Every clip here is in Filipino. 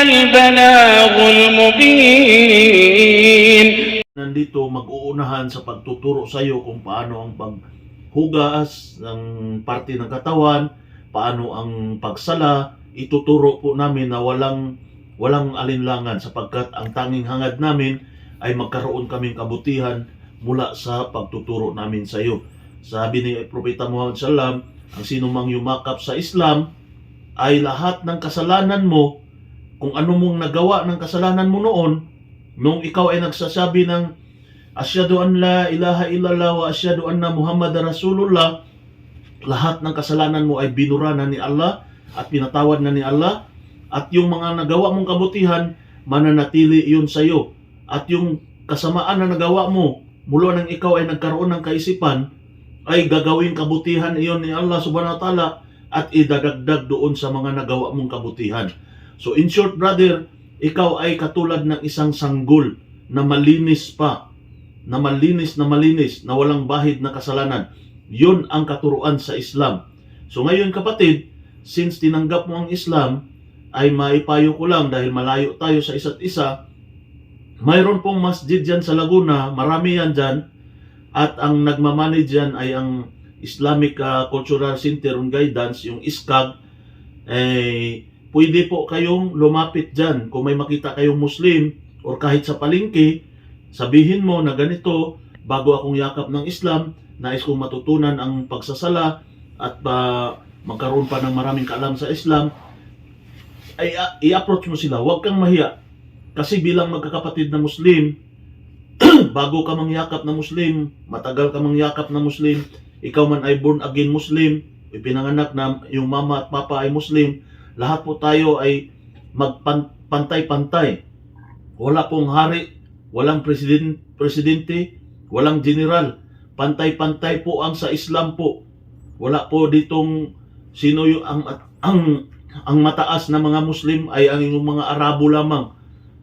البلاغ المبين. Nandito mag-uunahan sa pagtuturo sa iyo kung paano ang paghugas ng parte ng katawan, paano ang pagsala. Ituturo po namin na walang alinlangan sapagkat ang tanging hangad namin ay magkaroon kaming kabutihan mula sa pagtuturo namin sa iyo. Sabi ni Propeta Muhammad sallam, ang sino mang yumakap sa Islam ay lahat ng kasalanan mo, kung ano mong nagawa ng kasalanan mo noon, nung ikaw ay nagsasabi ng Asyhadu an la ilaha illallah wa asyhadu anna Muhammadar Rasulullah, lahat ng kasalanan mo ay binura na ni Allah at pinatawad na ni Allah, at yung mga nagawa mong kabutihan, mananatili yun sa iyo. At yung kasamaan na nagawa mo, mula nang ikaw ay nagkaroon ng kaisipan, ay gagawing kabutihan iyon ni Allah subhanahu wa ta'ala at idadagdag doon sa mga nagawa mong kabutihan. So in short, brother, ikaw ay katulad ng isang sanggol na malinis pa, na malinis, na walang bahid na kasalanan. Yun ang katuruan sa Islam. So ngayon kapatid, since tinanggap mo ang Islam, ay maipayo ko lang dahil malayo tayo sa isa't isa, mayroon pong masjid dyan sa Laguna, marami yan dyan, at ang nagmamanage dyan ay ang Islamic Cultural Center and Guidance, yung ISCAG. Pwede po kayong lumapit dyan kung may makita kayong Muslim or kahit sa palengke, sabihin mo na ganito, bago akong yakap ng Islam, nais kong matutunan ang pagsasala at magkaroon pa ng maraming kaalam sa Islam, ay i-approach mo sila. Huwag kang mahiya. Kasi bilang magkakapatid na Muslim, bago ka mangyakap na Muslim, matagal ka mangyakap na Muslim, ikaw man ay born again Muslim, ipinanganak na yung mama at papa ay Muslim, lahat po tayo ay magpantay-pantay. Wala pong hari, walang presidente, walang general. Pantay-pantay po ang sa Islam po. Wala po ditong sino yung ang mataas na mga Muslim ay ang yung mga Arabo lamang.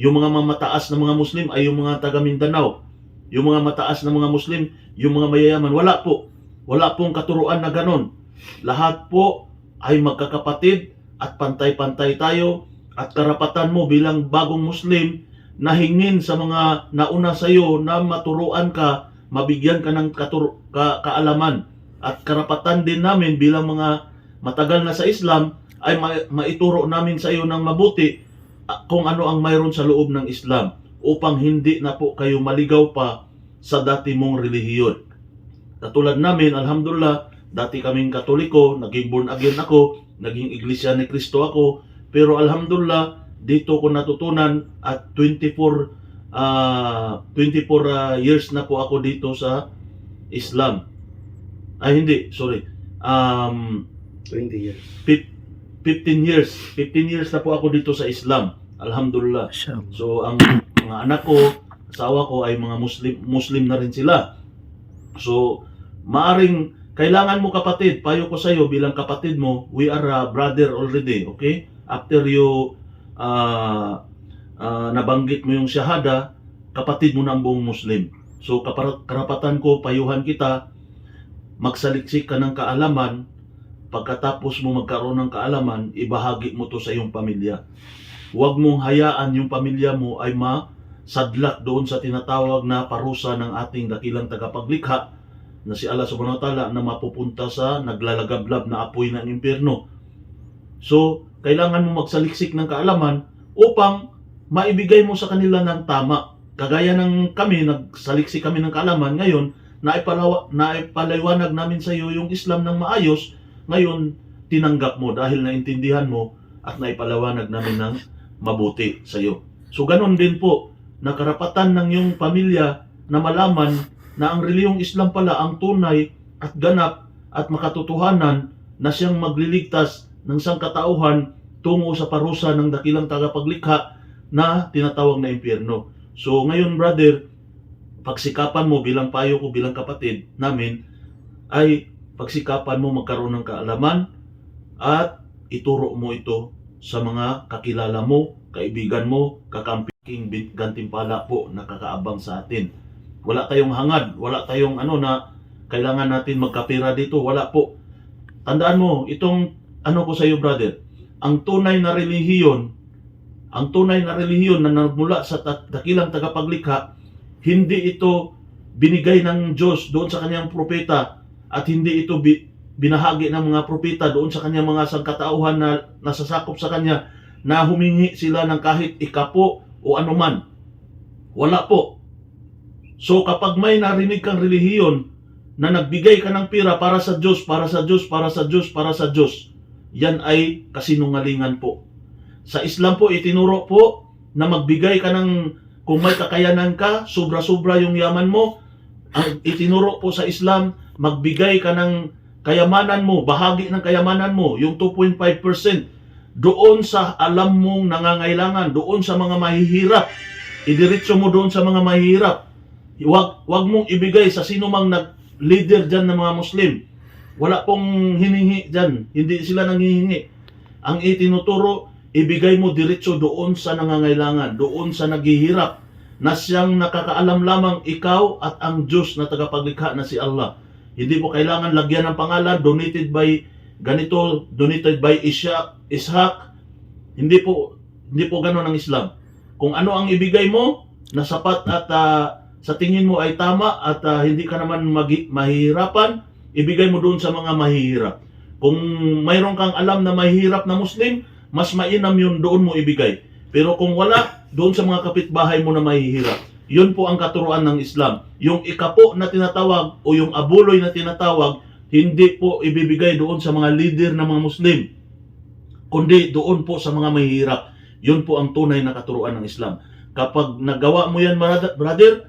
Yung mga mataas na mga Muslim ay yung mga taga Mindanao. Yung mga mataas na mga Muslim, yung mga mayayaman. Wala po. Wala pong katuruan na ganon. Lahat po ay magkakapatid at pantay-pantay tayo, at karapatan mo bilang bagong Muslim na hingin sa mga nauna sa iyo na maturuan ka, mabigyan ka ng kaalaman. At karapatan din namin bilang mga matagal na sa Islam ay maituro namin sa iyo ng mabuti kung ano ang mayroon sa loob ng Islam, upang hindi na po kayo maligaw pa sa dati mong relihiyon. Katulad namin, alhamdulillah, dati kaming Katoliko, naging born again ako, naging Iglesia ni Cristo ako, pero alhamdulillah, dito ko natutunan at 24 years na po ako dito sa Islam. Ay hindi, sorry. 20 years. 15 years na po ako dito sa Islam. Alhamdulillah. So ang mga anak ko, asawa ko ay mga Muslim na rin sila. So maaring kailangan mo kapatid, payo ko sa iyo bilang kapatid mo, we are a brother already, okay? After you nabanggit mo yung shahada, kapatid mo na ang buong Muslim. So karapatan ko, payuhan kita, magsaliksik ka ng kaalaman. Pagkatapos mo magkaroon ng kaalaman, ibahagi mo to sa iyong pamilya. Huwag mong hayaan yung pamilya mo ay masadlak doon sa tinatawag na parusa ng ating dakilang tagapaglikha na si Allah subhanahu wa ta'ala, na mapupunta sa naglalagablab na apoy ng impyerno. So, kailangan mo magsaliksik ng kaalaman upang maibigay mo sa kanila ng tama. Kagaya ng kami, nagsaliksik kami ng kaalaman, ngayon, naipaliwanag namin sa iyo yung Islam ng maayos. Ngayon, tinanggap mo dahil naintindihan mo at naipaliwanag namin ng mabuti sa iyo. So, ganon din po, na karapatan ng iyong pamilya na malaman na ang reliyong Islam pala ang tunay at ganap at makatotohanan na siyang magliligtas ng sangkatauhan tungo sa parusa ng dakilang tagapaglikha na tinatawag na impyerno. So, ngayon, brother, pagsikapan mo bilang payo ko bilang kapatid namin ay pagsikapan mo magkaroon ng kaalaman at ituro mo ito sa mga kakilala mo, kaibigan mo, kakamping gantimpala po na kakaabang sa atin. Wala tayong hangad, wala tayong na kailangan natin magkapira dito, wala po. Tandaan mo, itong ko sa iyo, brother, ang tunay na relihiyon ang tunay na relihiyon na nagmula sa dakilang tagapaglikha, hindi ito binigay ng Diyos doon sa kanyang propeta at hindi ito binahagi ng mga propeta doon sa kanyang mga sangkatauhan na nasasakop sa kanya na humingi sila ng kahit ikapo o anuman. Wala po. So kapag may narinig kang relihiyon na nagbigay ka ng pira para sa Diyos, para sa Diyos, para sa Diyos, para sa Diyos, yan ay kasinungalingan po. Sa Islam po, itinuro po na magbigay ka ng, kung may kakayanan ka, sobra-sobra yung yaman mo, ang itinuro po sa Islam, magbigay ka ng kayamanan mo, bahagi ng kayamanan mo, yung 2.5%, doon sa alam mong nangangailangan, doon sa mga mahihirap. Idiretso mo doon sa mga mahihirap. Wag mong ibigay sa sino mang leader dyan ng mga Muslim. Wala pong hiningi dyan. Hindi sila nanghihingi. Ang itinuturo, ibigay mo diretso doon sa nangangailangan, doon sa naghihirap, na siyang nakakaalam lamang ikaw at ang Diyos na tagapaglikha na si Allah. Hindi po kailangan lagyan ng pangalan, donated by ganito, donated by Ishaq. Hindi po gano'n ang Islam. Kung ano ang ibigay mo, na sapat at sa tingin mo ay tama at hindi ka naman mahihirapan, ibigay mo doon sa mga mahihirap. Kung mayroon kang alam na mahihirap na Muslim, mas mainam yun, doon mo ibigay. Pero kung wala, doon sa mga kapitbahay mo na mahihirap. Yun po ang katuruan ng Islam. Yung ikapo na tinatawag o yung abuloy na tinatawag, hindi po ibibigay doon sa mga leader ng mga Muslim, kundi doon po sa mga mahihirap. Yun po ang tunay na katuruan ng Islam. Kapag nagawa mo yan, brother,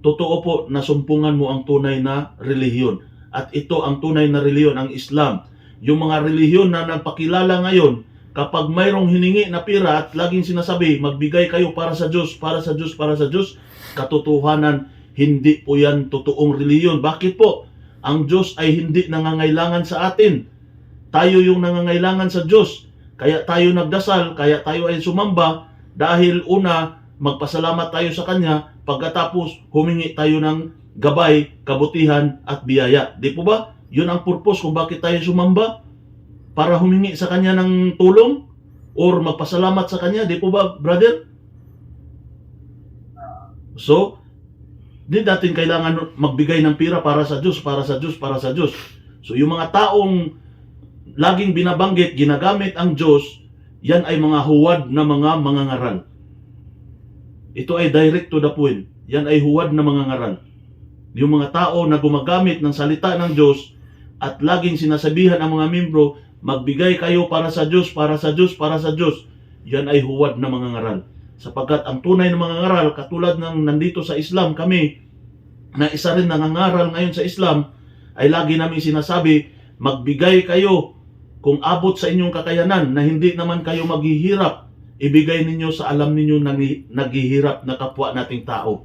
totoo po na sumpungan mo ang tunay na relihiyon. At ito ang tunay na relihiyon, ang Islam. Yung mga relihiyon na nagpakilala ngayon, kapag mayroong hiningi na pira at laging sinasabi, magbigay kayo para sa Diyos, para sa Diyos, para sa Diyos, katotohanan, hindi po yan totoong relihiyon. Bakit po? Ang Diyos ay hindi nangangailangan sa atin. Tayo yung nangangailangan sa Diyos. Kaya tayo nagdasal, kaya tayo ay sumamba, dahil una, magpasalamat tayo sa Kanya, pagkatapos humingi tayo ng gabay, kabutihan at biyaya. Di po ba? Yun ang purpose kung bakit tayo sumamba. Para humingi sa Kanya ng tulong or magpasalamat sa Kanya. Di po ba, brother? So, di natin kailangan magbigay ng pira para sa Diyos, para sa Diyos, para sa Diyos. So, yung mga taong laging binabanggit, ginagamit ang Diyos, yan ay mga huwad na mga mangangaral. Ito ay direct to the point. Yan ay huwad na mangangaral. Yung mga tao na gumagamit ng salita ng Diyos at laging sinasabihan ang mga membro, magbigay kayo para sa Diyos, para sa Diyos, para sa Diyos. Yan ay huwad na mangangaral. Sapagkat ang tunay na mangangaral, katulad ng nandito sa Islam, kami, na isa rin nangangaral ngayon sa Islam, ay lagi namin sinasabi, magbigay kayo kung abot sa inyong kakayanan na hindi naman kayo maghihirap, ibigay ninyo sa alam ninyo na naghihirap na kapwa nating tao.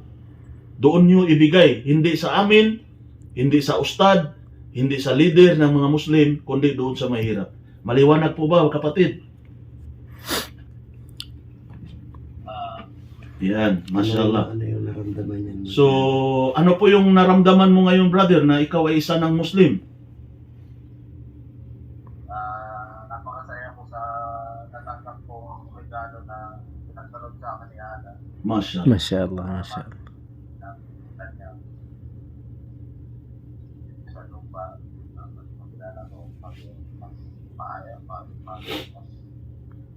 Doon nyo ibigay, hindi sa amin, hindi sa ustad, hindi sa leader ng mga Muslim, kundi doon sa mahirap. Maliwanag po ba, kapatid? Yan, mashallah. Ano yung naramdaman niyan? So, ano po yung naramdaman mo ngayon, brother, na ikaw ay isa ng Muslim? Napakasaya ko sa natanggap ko ang regalo na pinagkalog sa akin ni Ana. Mashallah. Masyaallah, masyaallah. Kanya sa lupa magkilala ko pag-paaya,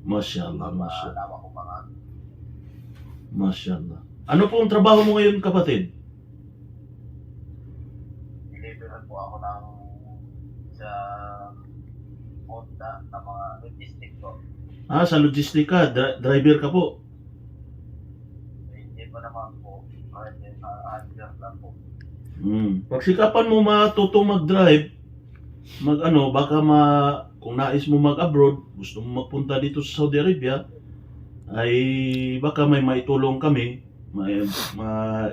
Mashallah, mashallah. alawa ko mga Mashallah. Ano po ang trabaho mo ngayon, kapatid? deliveran po ako ng sa Honda na mga logistic ko. Sa logistika, driver ka po. Hindi pa naman po, handler lang po. Pagsikapan mo matutong mag-drive, baka kung nais mo mag-abroad, gusto mo magpunta dito sa Saudi Arabia, ay baka may maitulong kami,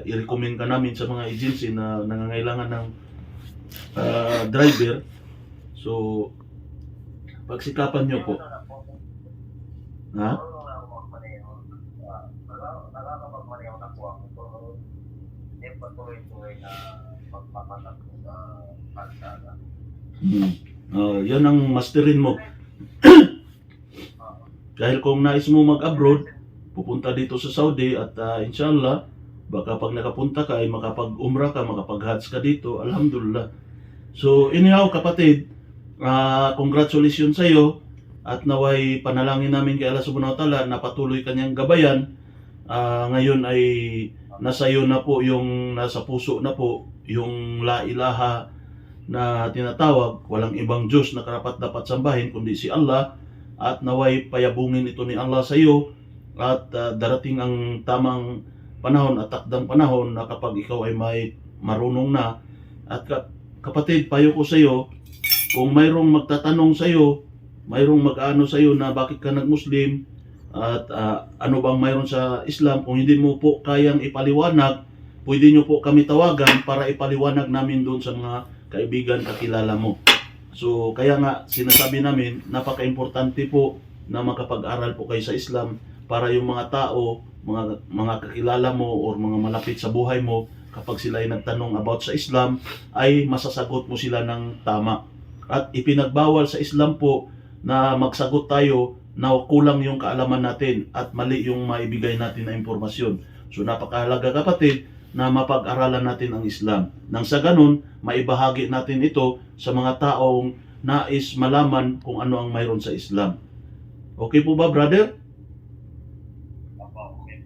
i-recommend ka namin sa mga agency na nangangailangan ng driver. So, pagsikapan nyo po. Ha? Nakakapagmaneho na po ako. Hindi pa tuloy-tuloy na pagpapatak ko sa kalsada. Yan ang masterin mo. Dahil kung nais mo mag-abroad, pupunta dito sa Saudi at inshallah, baka pag nakapunta ka ay makapag-umrah ka, makapag-hajj ka dito, alhamdulillah. So anyhow kapatid, congratulations sa iyo at naway panalangin namin kay Allah Subhanahu wa Ta'ala na patuloy kanyang gabayan. Ngayon ay nasa iyo na po yung nasa puso na po yung la ilaha na tinatawag, walang ibang Diyos na karapat dapat sambahin kundi si Allah, at naway payabungin ito ni Allah sa iyo at darating ang tamang panahon at takdang panahon na kapag ikaw ay may marunong na at kapatid, payo ko sa iyo, kung mayroong magtatanong sa iyo, mayroong mag-ano sa iyo na bakit ka nag-Muslim at ano bang mayroon sa Islam, kung hindi mo po kayang ipaliwanag, pwede nyo po kami tawagan para ipaliwanag namin doon sa mga kaibigan, kakilala mo. So kaya nga sinasabi namin, napaka-importante po na makapag-aral po kayo sa Islam para yung mga tao, mga kakilala mo or mga malapit sa buhay mo, kapag sila ay nagtanong about sa Islam, ay masasagot mo sila ng tama. At ipinagbawal sa Islam po na magsagot tayo na kulang yung kaalaman natin at mali yung maibigay natin na impormasyon. So napakahalaga kapatid na mapag-aralan natin ang Islam. Nang sa ganun, maibahagi natin ito sa mga taong nais malaman kung ano ang mayroon sa Islam. Okay po ba, brother?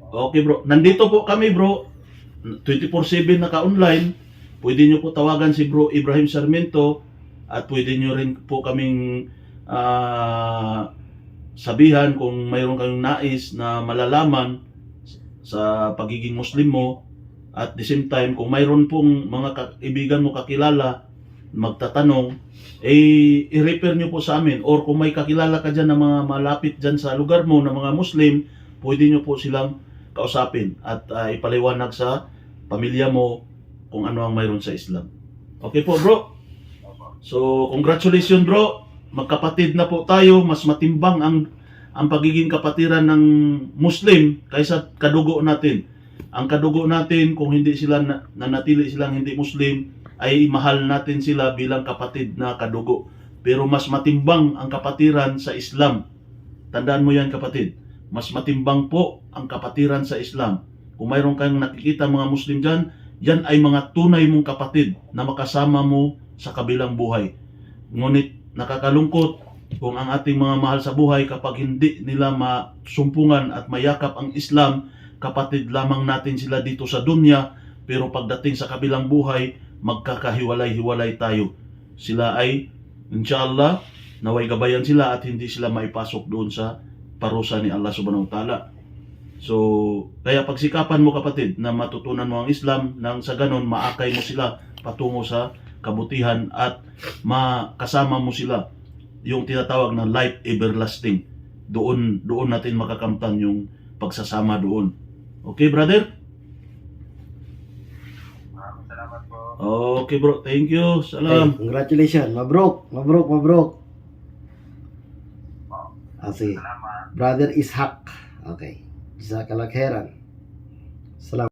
Okay bro. Nandito po kami bro. 24/7 naka-online. Pwede nyo po tawagan si Bro Ibrahim Sarmiento at pwede nyo rin po kaming sabihan kung mayroon kayong nais na malalaman sa pagiging Muslim mo. At the same time, kung mayroon pong mga kaibigan mo kakilala magtatanong, i-refer nyo po sa amin. Or kung may kakilala ka dyan na mga malapit dyan sa lugar mo na mga Muslim, pwede nyo po silang kausapin at ipaliwanag sa pamilya mo kung ano ang mayroon sa Islam. Okay po bro? So congratulations bro, magkapatid na po tayo. Mas matimbang ang pagiging kapatiran ng Muslim kaysa kadugo natin. Ang kadugo natin, kung hindi sila nanatili silang hindi Muslim, ay mahal natin sila bilang kapatid na kadugo. Pero mas matimbang ang kapatiran sa Islam. Tandaan mo yan kapatid. Mas matimbang po ang kapatiran sa Islam. Kung mayroon kang nakikita mga Muslim dyan, yan ay mga tunay mong kapatid na makasama mo sa kabilang buhay. Ngunit nakakalungkot kung ang ating mga mahal sa buhay kapag hindi nila masumpungan at mayakap ang Islam, kapatid lamang natin sila dito sa dunya, pero pagdating sa kabilang buhay, magkakahiwalay-hiwalay tayo. Sila ay, inshallah, naway gabayan sila at hindi sila maipasok doon sa parusa ni Allah Subhanahu wa Ta'ala. So, kaya pagsikapan mo kapatid na matutunan mo ang Islam, nang sa ganon maakay mo sila patungo sa kabutihan at makasama mo sila yung tinatawag na life everlasting. Doon natin makakamtan yung pagsasama doon. Okay brother? Maraming salamat po. Okay bro, thank you. Salam. Congratulations. Mabruk. Sige. Salamat. Brother Ishak. Okay. Jazakallah khairan. Salam.